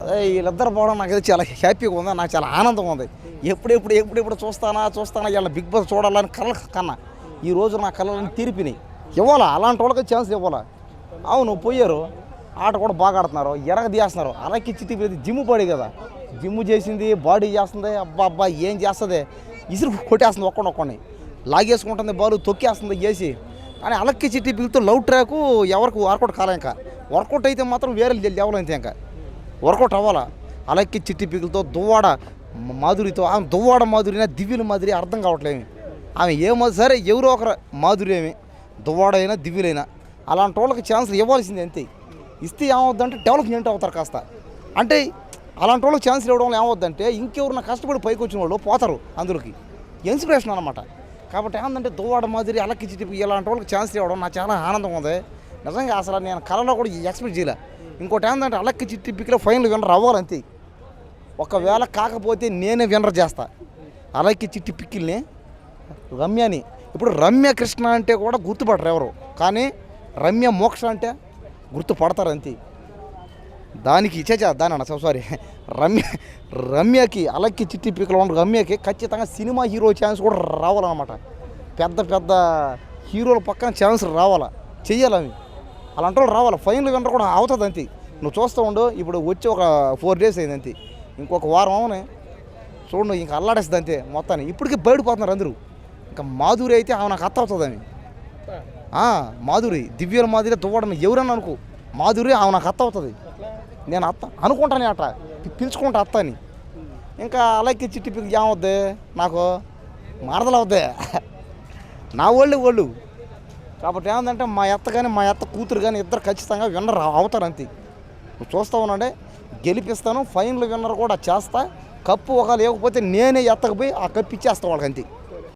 వీళ్ళిద్దరు పోవడం నాకైతే చాలా హ్యాపీగా ఉంది, నాకు చాలా ఆనందంగా ఉంది. ఎప్పుడెప్పుడు చూస్తానా వీళ్ళ బిగ్ బాస్ చూడాలని కళ్ళ కన్నా ఈరోజు నా కళ్ళని తీర్పినాయి. ఇవ్వాలా అలాంటి వాళ్ళకి ఛాన్స్ ఇవ్వాలా. అవును పోయారు, ఆట కూడా బాగా ఆడుతున్నారు, తీస్తున్నారు. అలాగే చిట్టి జిమ్ పడి కదా, జిమ్ చేసింది, బాడీ చేస్తుంది, అబ్బా ఏం చేస్తుంది, ఇసురు కొట్టేస్తుంది, ఒక్కొక్కడిని లాగేసుకుంటుంది, బాలు తొక్కేస్తుంది చేసి. కానీ అలక్కి చిట్టి పిల్లతో లవ్ ట్రాకు ఎవరికి వర్కౌట్ కాలే. ఇంకా వర్కౌట్ అయితే మాత్రం వేరే లెవెల్ అయితే ఇంకా వర్కౌట్ అవ్వాలా. అలక్కి చిట్టి పిల్లతో దువ్వాడ మాధురితో, ఆమె దువ్వాడ మాధురినా దివ్యుల మాధురి అర్థం కావట్లేదు. ఆమె ఏమో సరే ఎవరో ఒకరు మాధురి, ఏమి దువ్వాడైనా దివ్యులైనా అలాంటి వాళ్ళకి ఛాన్సులు ఇవ్వాల్సింది అంతే. ఇస్తే ఏమవుద్దంటే డెవలప్మెంట్ అవుతారు కాస్త. అంటే అలాంటి వాళ్ళకి ఛాన్సులు ఇవ్వడం ఏమవుద్దంటే ఇంకెవరన్నా కష్టపడి పైకి వచ్చిన వాళ్ళు పోతారు, అందులోకి ఇన్స్పిరేషన్ అనమాట. కాబట్టి ఏంటంటే దువ్వాడ మాదిరి అలక్కి చిట్టి ఇలాంటి వాళ్ళకి ఛాన్సులు ఇవ్వడం నాకు చాలా ఆనందంగా ఉంది నిజంగా. అసలు నేను కళలో కూడా ఎక్స్పెక్ట్ చేయలే. ఇంకోటి ఏంటంటే అలక్కి చిట్టి పిక్కిలో ఫైనల్ విన్నర్ అవ్వాలంతే. ఒకవేళ కాకపోతే నేనే విన్నర్ చేస్తా అలక్కి చిట్టి పిక్కిల్ని, రమ్యని. ఇప్పుడు రమ్య కృష్ణ అంటే కూడా గుర్తుపడరు ఎవరు, కానీ రమ్య మోక్ష అంటే గుర్తుపడతారు అంతే. దానికి దాని సారీ రమ్యకి అలక్కి చిట్టి పిక్కలో ఉన్న రమ్యకి ఖచ్చితంగా సినిమా హీరో ఛాన్స్ కూడా రావాలన్నమాట. పెద్ద హీరోల పక్కన ఛాన్స్ రావాలా, చెయ్యాలి అవి. అలాంటి వాళ్ళు రావాలి. ఫైనల్ విన్నర్ కూడా అవుతుంది అంతే. నువ్వు చూస్తూ ఉండు, ఇప్పుడు వచ్చి ఒక 4 days అయింది అంతే. ఇంకొక వారం అవునే చూడు, ఇంకా అల్లాడేస్తుంది అంతే మొత్తాన్ని. ఇప్పటికీ బయటపోతున్నారు అందరూ. ఇంకా మాధురి అయితే ఆమె నాకు అత్త అవుతుంది. మాధురి దివ్యుల మాధురి దువ్వడం ఎవరన్నా అనుకో, మాధురి ఆమె నాకు అత్త అవుతుంది. నేను అత్త అనుకుంటానే అట్ట పిలుచుకుంటా అత్త అని. ఇంకా అలాగే చిట్టి పిక్కి ఏమవుద్ది, నాకు మరదలు అవుద్ది, నా వాళ్ళు. కాబట్టి ఏమందంటే మా అత్త కానీ మా అత్త కూతురు కానీ ఇద్దరు ఖచ్చితంగా విన్నర్ అవుతారు అంతే. నువ్వు చూస్తూ ఉన్నాడే, గెలిపిస్తాను, ఫైనల్ విన్నర్ కూడా చేస్తా. కప్పు ఒకవేళ లేకపోతే నేనే ఎత్తకపోయి ఆ కప్పు ఇచ్చేస్తా వాళ్ళకి అంతే.